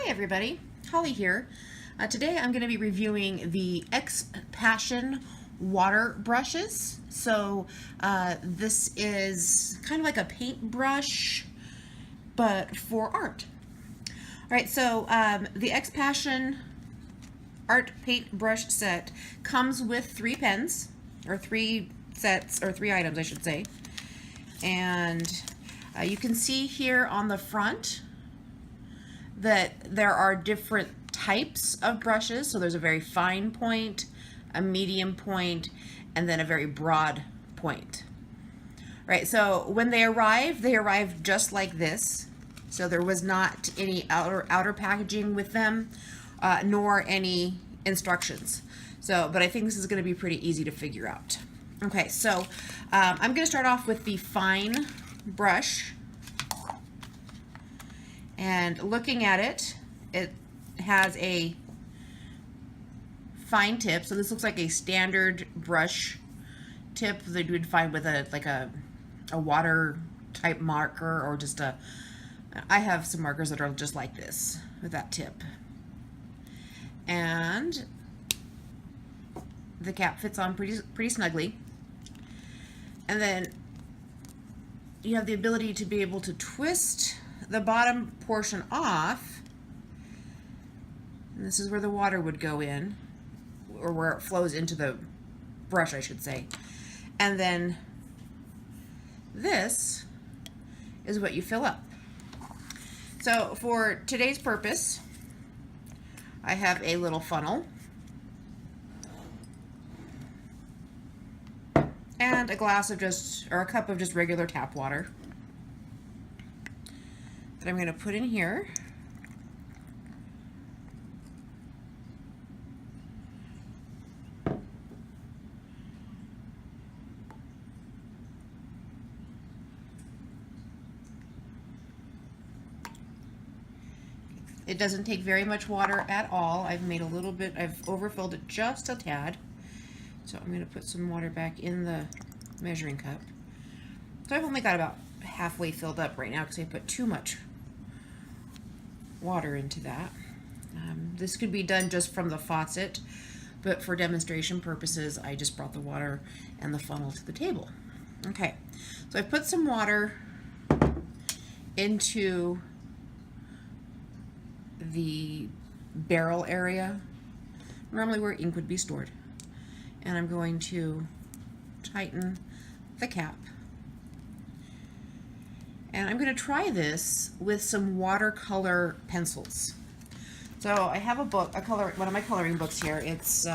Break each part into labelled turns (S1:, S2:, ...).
S1: Hi everybody, Holly here. Today I'm going to be reviewing the Xpassion water brushes. So this is kind of like a paintbrush, but for art. Alright, so the Xpassion art paintbrush set comes with 3 pens, or 3 sets, or 3 items I should say. And you can see here on the front that there are different types of brushes. So there's a very fine point, a medium point, and then a very broad point. Right, so when they arrived just like this. So there was not any outer packaging with them, nor any instructions. So, but I think this is going to be pretty easy to figure out. Okay, so I'm going to start off with the fine brush. And looking at it, it has a fine tip. So this looks like a standard brush tip that you would find with a water type marker, or just I have some markers that are just like this with that tip. And the cap fits on pretty snugly. And then you have the ability to be able to twist the bottom portion off, and this is where the water would go in, or where it flows into the brush, I should say. And then this is what you fill up. So for today's purpose, I have a little funnel and a glass of a cup of just regular tap water that I'm going to put in here. It doesn't take very much water at all. I've made a little bit, I've overfilled it just a tad. So I'm going to put some water back in the measuring cup. So I've only got about halfway filled up right now because I put too much water into that. This could be done just from the faucet, but for demonstration purposes, I just brought the water and the funnel to the table. Okay, so I put some water into the barrel area, normally where ink would be stored. And I'm going to tighten the cap. And I'm going to try this with some watercolor pencils. So I have a book, one of my coloring books here. It's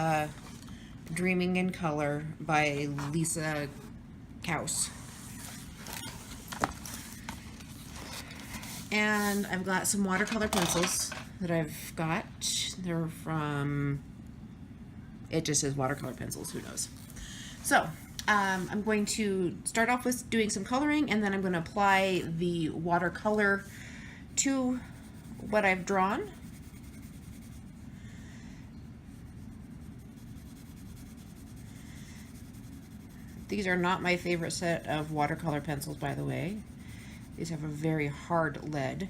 S1: Dreaming in Color by Lisa Kaus. And I've got some watercolor pencils that I've got. They're from, it just says watercolor pencils, who knows. So I'm going to start off with doing some coloring, and then I'm going to apply the watercolor to what I've drawn. These are not my favorite set of watercolor pencils, by the way. These have a very hard lead,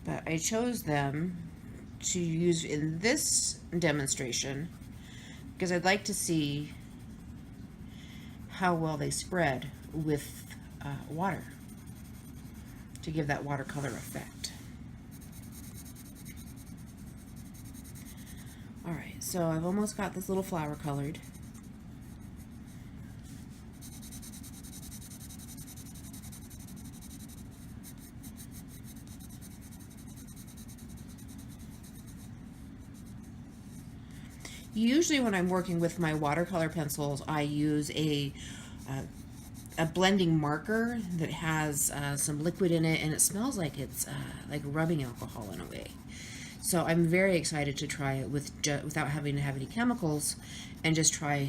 S1: but I chose them to use in this demonstration because I'd like to see how well they spread with water to give that watercolor effect. Alright, so I've almost got this little flower colored. Usually when I'm working with my watercolor pencils, I use a blending marker that has some liquid in it, and it smells like it's like rubbing alcohol in a way. So I'm very excited to try it without having to have any chemicals, and just try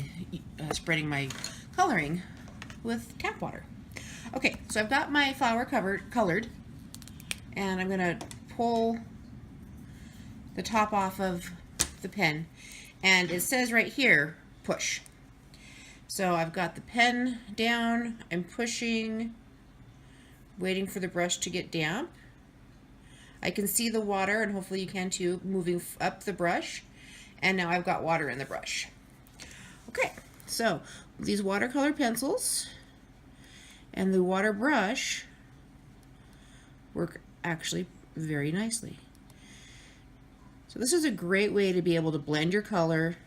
S1: spreading my coloring with tap water. Okay, so I've got my flower colored, and I'm going to pull the top off of the pen. And it says right here, push. So I've got the pen down, I'm pushing, waiting for the brush to get damp. I can see the water, and hopefully you can too, moving up the brush. And now I've got water in the brush. Okay, so these watercolor pencils and the water brush work actually very nicely. So this is a great way to be able to blend your color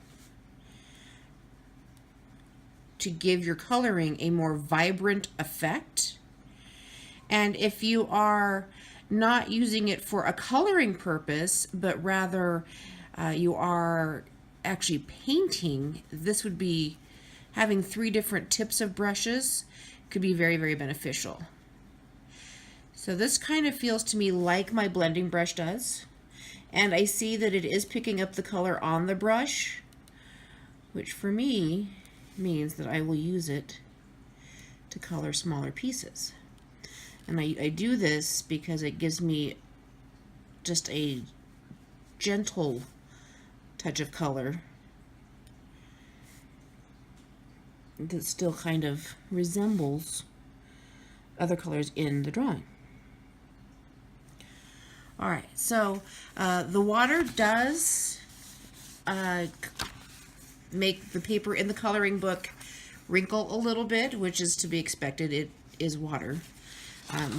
S1: to give your coloring a more vibrant effect. And if you are not using it for a coloring purpose, but rather you are actually painting, this would be having 3 different tips of brushes could be very, very beneficial. So this kind of feels to me like my blending brush does. And I see that it is picking up the color on the brush, which for me means that I will use it to color smaller pieces. And I do this because it gives me just a gentle touch of color that still kind of resembles other colors in the drawing. All right, so the water does make the paper in the coloring book wrinkle a little bit, which is to be expected. It is water.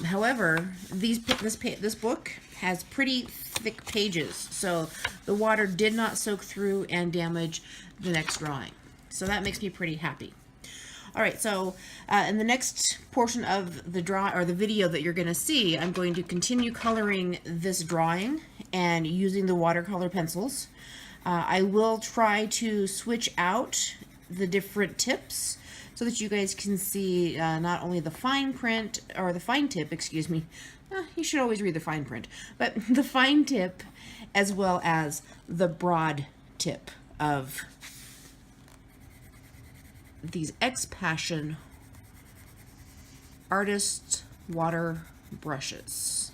S1: However, this book has pretty thick pages, so the water did not soak through and damage the next drawing. So that makes me pretty happy. All right, so in the next portion of the video that you're going to see, I'm going to continue coloring this drawing and using the watercolor pencils. I will try to switch out the different tips so that you guys can see not only the fine print, or the fine tip, excuse me. You should always read the fine print, but the fine tip as well as the broad tip of these Xpassion artist water brushes.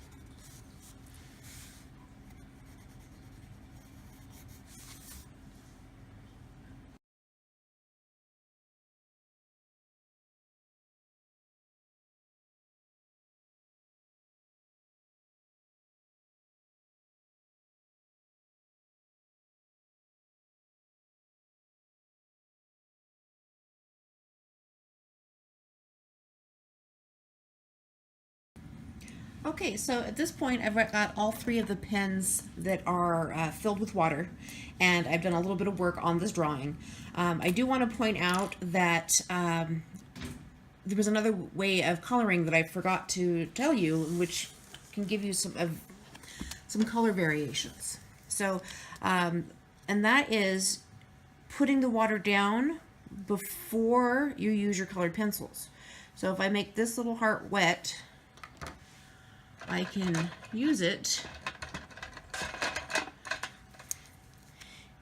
S1: Okay, so at this point I've got all 3 of the pens that are filled with water, and I've done a little bit of work on this drawing. I do want to point out that there was another way of coloring that I forgot to tell you, which can give you some color variations. So, and that is putting the water down before you use your colored pencils. So if I make this little heart wet, I can use it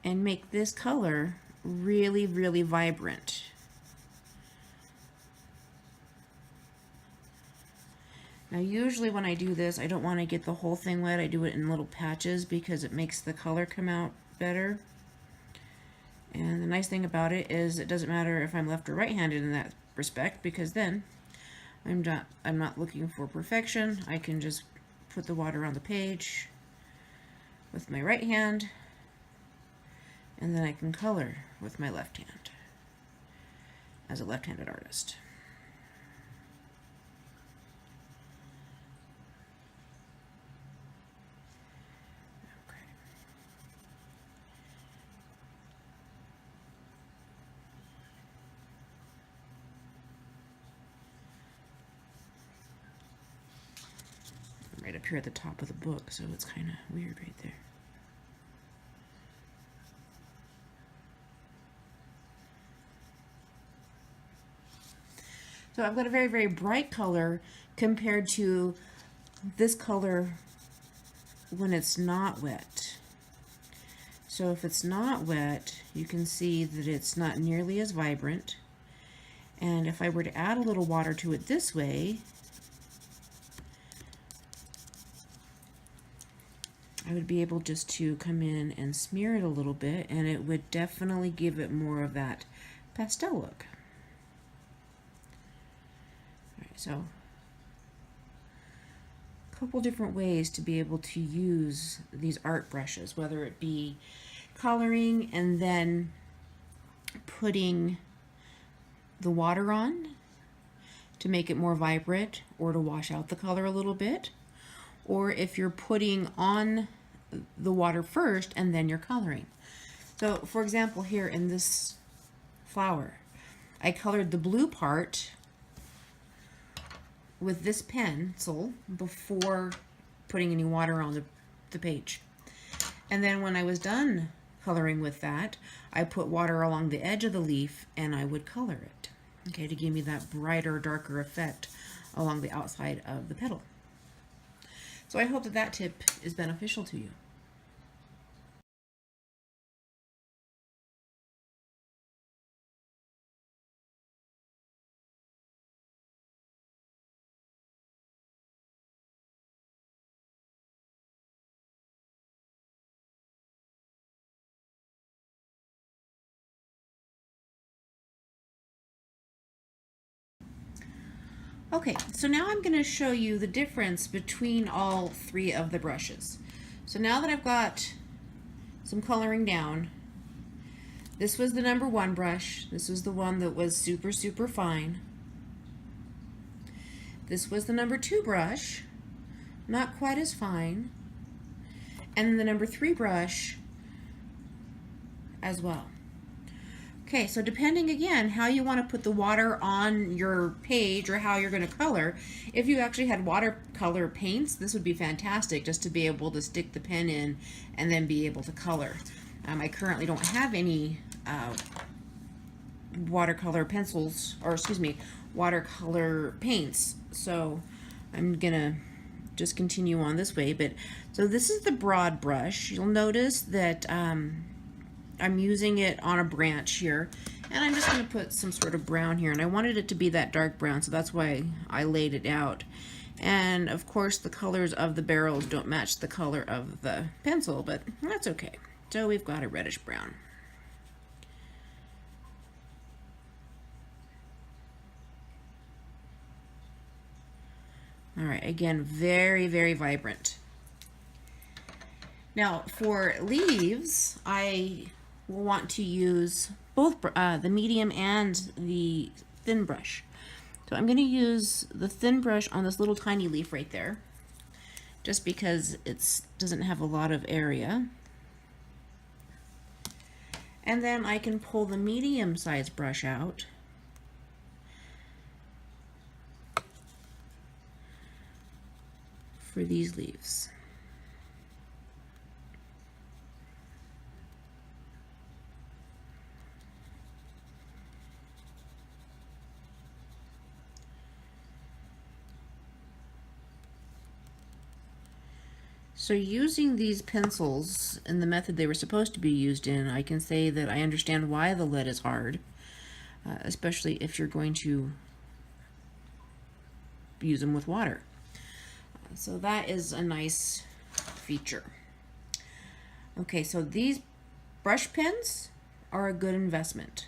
S1: and make this color really, really vibrant. Now usually when I do this, I don't want to get the whole thing wet. I do it in little patches because it makes the color come out better. And the nice thing about it is it doesn't matter if I'm left or right-handed in that respect, because then I'm not looking for perfection. I can just put the water on the page with my right hand, and then I can color with my left hand as a left-handed artist. Right up here at the top of the book, so it's kind of weird right there. So I've got a very, very bright color compared to this color when it's not wet. So if it's not wet, you can see that it's not nearly as vibrant. And if I were to add a little water to it this way, I would be able just to come in and smear it a little bit, and it would definitely give it more of that pastel look. All right, so couple different ways to be able to use these art brushes, whether it be coloring and then putting the water on to make it more vibrant or to wash out the color a little bit, or if you're putting on the water first and then you're coloring. So for example, here in this flower, I colored the blue part with this pencil before putting any water on the page. And then when I was done coloring with that, I put water along the edge of the leaf and I would color it, okay, to give me that brighter, darker effect along the outside of the petal. So I hope that that tip is beneficial to you. Okay, so now I'm going to show you the difference between all three of the brushes. So now that I've got some coloring down, this was the number 1 brush. This was the one that was super, super fine. This was the number 2 brush, not quite as fine. And the number 3 brush as well. Okay, so depending again how you want to put the water on your page or how you're going to color, if you actually had watercolor paints, this would be fantastic just to be able to stick the pen in and then be able to color. I currently don't have any watercolor pencils, or excuse me, watercolor paints, so I'm gonna just continue on this way. But so this is the broad brush. You'll notice that I'm using it on a branch here, and I'm just going to put some sort of brown here, and I wanted it to be that dark brown, so that's why I laid it out. And of course the colors of the barrel don't match the color of the pencil, but that's okay. So we've got a reddish brown. All right, again, very, very vibrant. Now for leaves, I will want to use both the medium and the thin brush. So I'm going to use the thin brush on this little tiny leaf right there, just because it doesn't have a lot of area. And then I can pull the medium sized brush out for these leaves. So using these pencils in the method they were supposed to be used in, I can say that I understand why the lead is hard, especially if you're going to use them with water. So that is a nice feature. Okay, so these brush pens are a good investment.